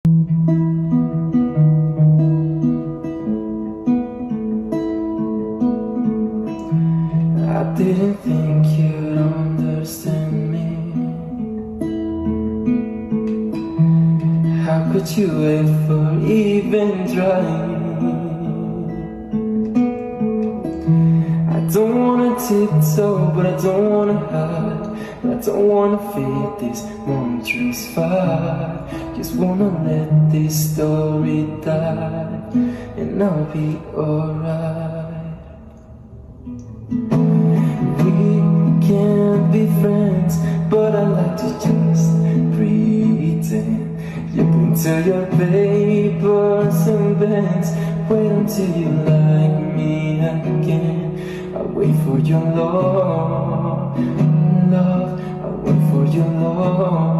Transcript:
I didn't think you'd understand me. How could you ever even try? I don't wanna tiptoe, but I don't wanna hide. But I don't wanna feed this monstrous fire. Just wanna let this story die, and I'll be alright. We can't be friends, but I like to just pretend. You bring to your papers and bends. Wait until you like me again. I wait for your love, I wait for your love.